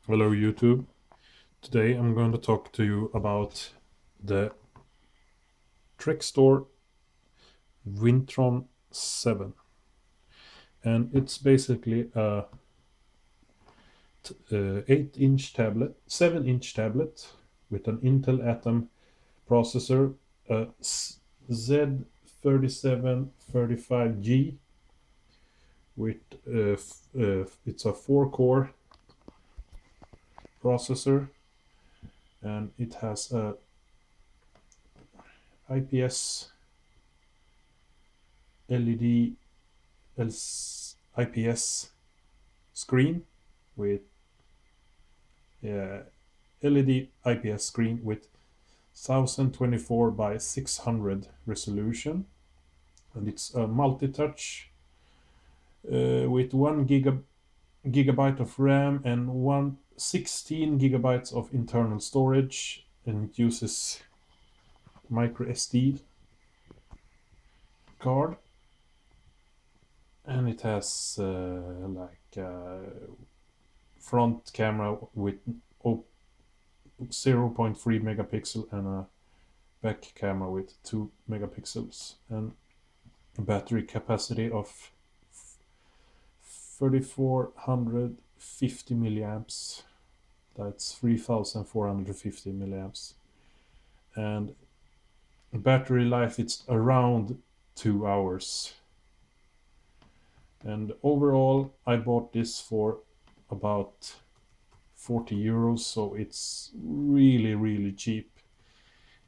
Hello YouTube. Today I'm going to talk to you about the Trextor Wintron 7, and it's basically a 8-inch tablet, 7-inch tablet with an Intel Atom processor, a Z3735G with it's a 4-core processor, and it has a IPS LED IPS screen with LED IPS screen with 1024 by 600 resolution, and it's a multi-touch with 1 gigabyte of RAM and 16 gigabytes of internal storage, and it uses micro SD card, and it has front camera with 0.3 megapixel and a back camera with 2 megapixels, and a battery capacity of 3450 milliamps. That's 3450 milliamps, and battery life, it's around 2 hours. And overall I bought this for about 40 euros, so it's really cheap.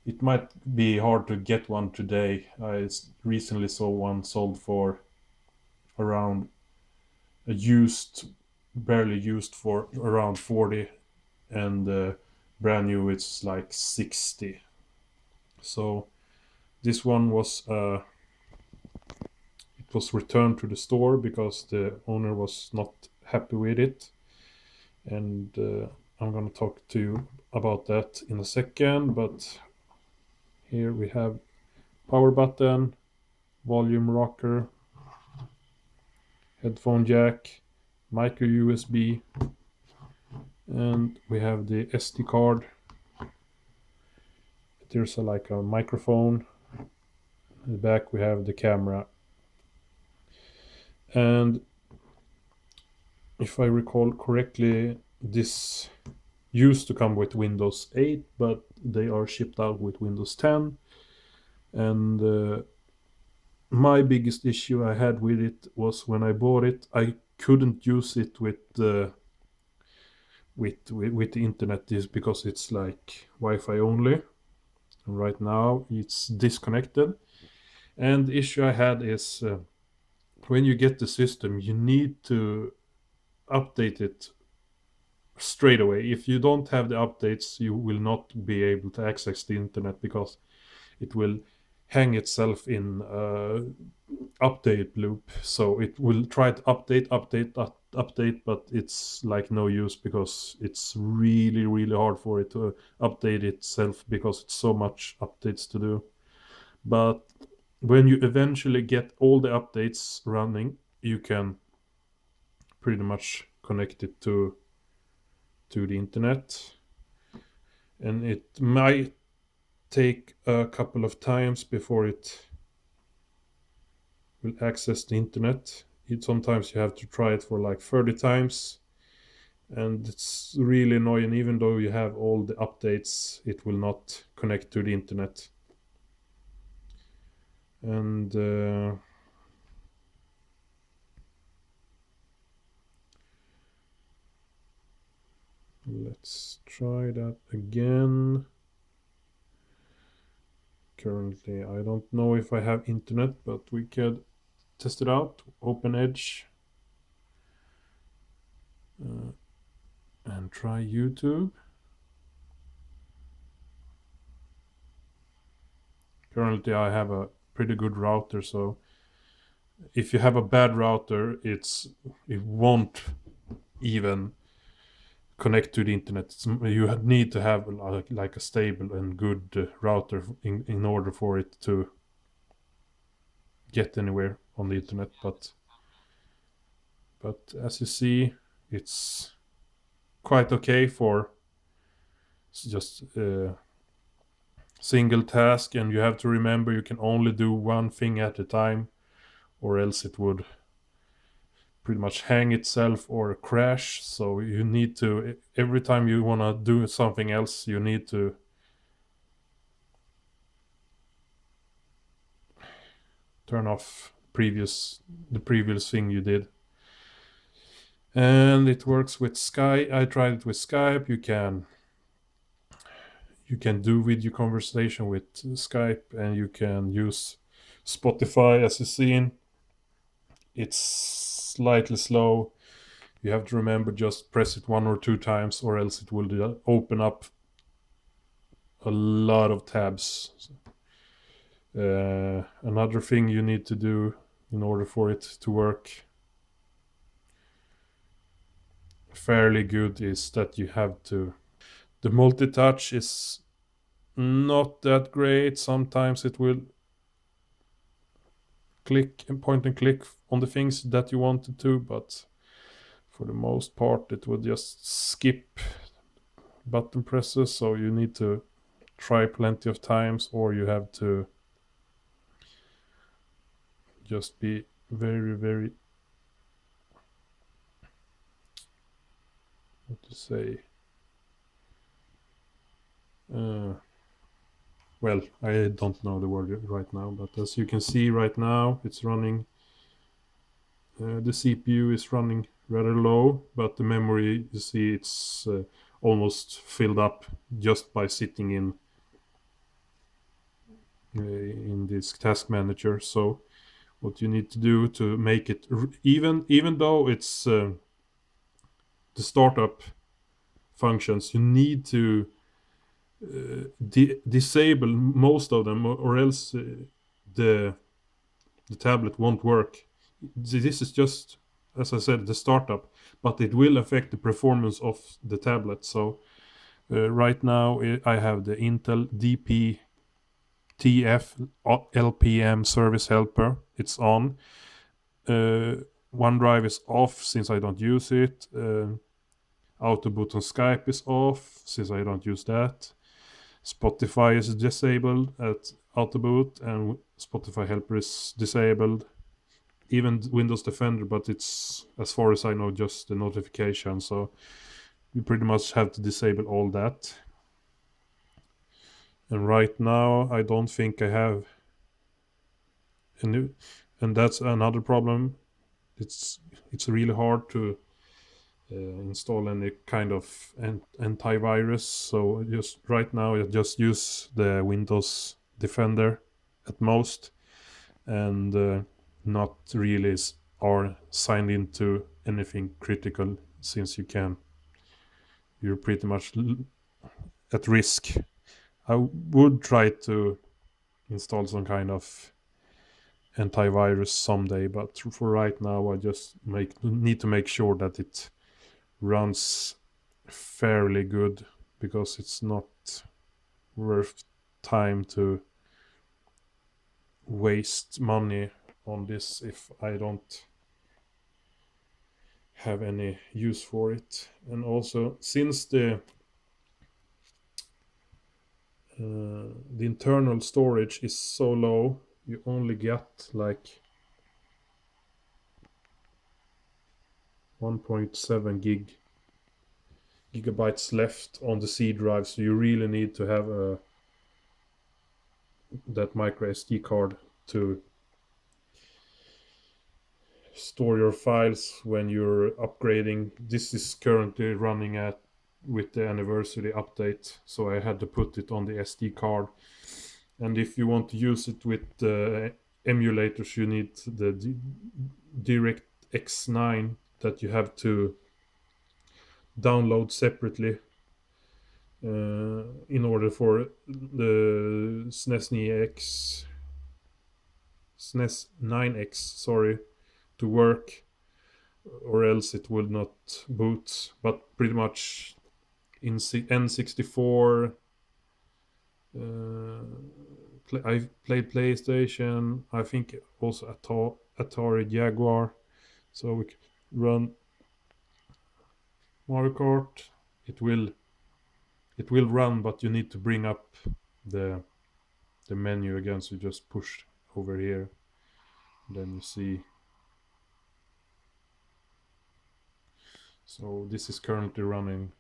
It might be hard to get one today. I recently saw one sold for around barely used, for around 40, and brand new it's like 60. So this one was it was returned to the store because the owner was not happy with it, and I'm gonna talk to you about that in a second. But here we have power button, volume rocker, headphone jack, micro USB, and we have the SD card. There's like a microphone. In the back we have the camera, and if I recall correctly, this used to come with Windows 8, but they are shipped out with Windows 10. And my biggest issue I had with it was when I bought it, I couldn't use it with the internet, is because it's like Wi-Fi only. And right now it's disconnected. And the issue I had is when you get the system, you need to update it straight away. If you don't have the updates, you will not be able to access the internet, because it will hang itself in update loop. So it will try to update, but it's like no use, because it's really hard for it to update itself, because it's so much updates to do. But when you eventually get all the updates running, you can pretty much connect it to the internet. And it might take a couple of times before it will access the internet. Sometimes you have to try it for like 30 times, and it's really annoying. Even though you have all the updates, it will not connect to the internet. And let's try that again. Currently I don't know if I have internet, but we could test it out. Open Edge and try YouTube. Currently I have a pretty good router, so if you have a bad router, it won't even connect to the internet. You need to have like a stable and good router in order for it to get anywhere on the internet. But as you see, it's quite okay for just single task, and you have to remember you can only do one thing at a time, or else it would pretty much hang itself or crash. So you need to, every time you want to do something else, you need to turn off the previous thing you did. And it works with Skype. I tried it with Skype. You can do video conversation with Skype, and you can use Spotify as a scene. It's slightly slow. You have to remember, just press it 1 or 2 times, or else it will open up a lot of tabs. Another thing you need to do in order for it to work fairly good is that you have to. The multi-touch is not that great. Sometimes it will click and point and click on the things that you wanted to, but for the most part it will just skip button presses. So you need to try plenty of times, or you have to just be very, very, what to say, well, I don't know the word right now, but as you can see right now, it's running, the CPU is running rather low, but the memory, you see, it's almost filled up just by sitting in this task manager. So what you need to do to make it, even though it's the startup functions, you need to disable most of them, or else the tablet won't work. This is just, as I said, the startup, but it will affect the performance of the tablet. So right now I have the Intel DP-TF LPM service helper. It's on. OneDrive is off since I don't use it. Auto boot on Skype is off since I don't use that. Spotify is disabled at auto boot, and Spotify helper is disabled. Even Windows Defender, but it's, as far as I know, just the notification. So you pretty much have to disable all that. And right now I don't think I have any, and that's another problem. It's really hard to install any kind of antivirus. So just right now I just use the Windows Defender at most, and not really are signed into anything critical, since you're pretty much at risk. I would try to install some kind of antivirus someday, but for right now I just need to make sure that it runs fairly good, because it's not worth time to waste money on this if I don't have any use for it. And also, since the internal storage is so low, you only get like 1.7 gigabytes left on the C drive, so you really need to have that micro SD card to store your files when you're upgrading. This is currently running with the anniversary update, so I had to put it on the SD card. And if you want to use it with emulators, you need the DirectX 9 that you have to download separately in order for the SNES 9X, sorry, to work, or else it will not boot. But pretty much in N64, I played PlayStation, I think also Atari Jaguar, so we can run Mario Kart, it will run, but you need to bring up the menu again. So you just push over here, then you see. So this is currently running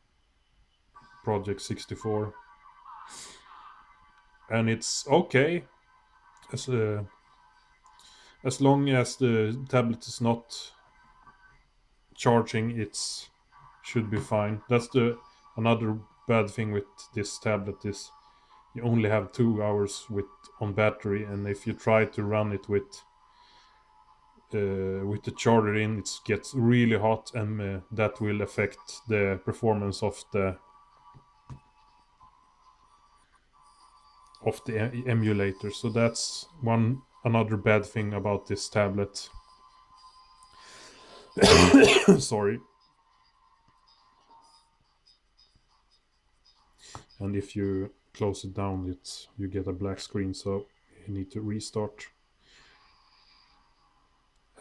project 64, and it's okay as long as the tablet is not charging. It's should be fine. That's the another bad thing with this tablet is you only have 2 hours on battery, and if you try to run it with the charger in, it gets really hot, and that will affect the performance of the emulator. So that's another bad thing about this tablet. Sorry. And if you close it down, you get a black screen, so you need to restart.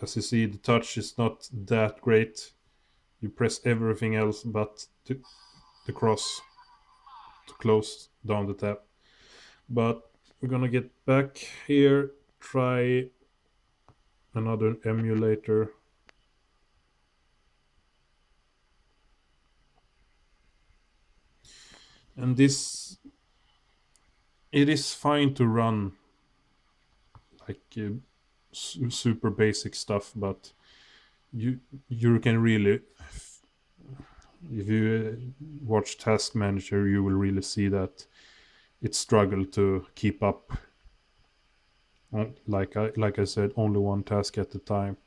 As you see, the touch is not that great. You press everything else but the cross to close down the tab. But we're gonna get back here, try another emulator. And this, it is fine to run like super basic stuff, but you can really, if you watch Task Manager, you will really see that it struggled to keep up. Like I said, only one task at a time.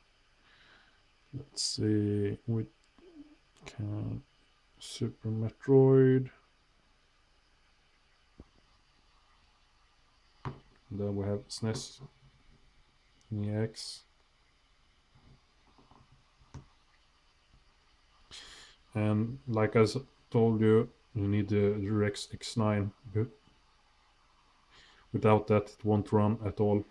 Let's see, we can Super Metroid. Then we have SNES EX. And like I told you, you need the DirectX X9. Without that, it won't run at all.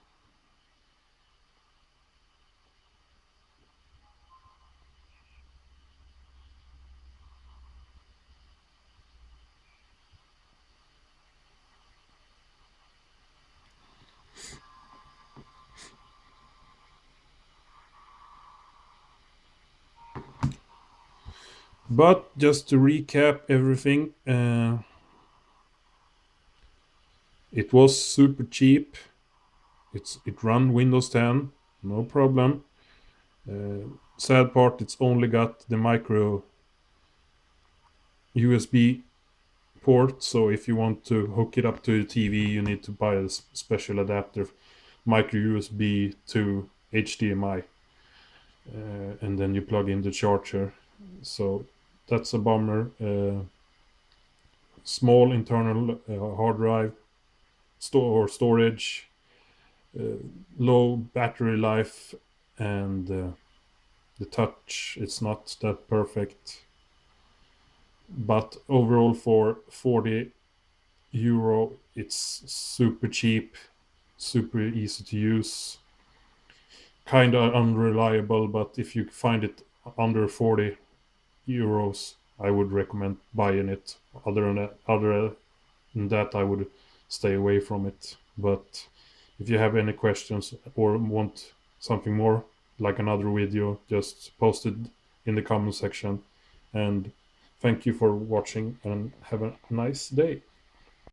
But just to recap everything, it was super cheap. It ran Windows 10, no problem. Sad part, it's only got the micro USB port, so if you want to hook it up to the TV, you need to buy a special adapter, micro USB to HDMI, and then you plug in the charger. So that's a bummer. Small internal hard drive, storage, low battery life, and the touch, it's not that perfect. But overall, for 40 euro, it's super cheap, super easy to use, kind of unreliable, but if you find it under 40 euros, I would recommend buying it. Other than that, I would stay away from it. But if you have any questions or want something more, like another video, just post it in the comment section. And thank you for watching, and have a nice day.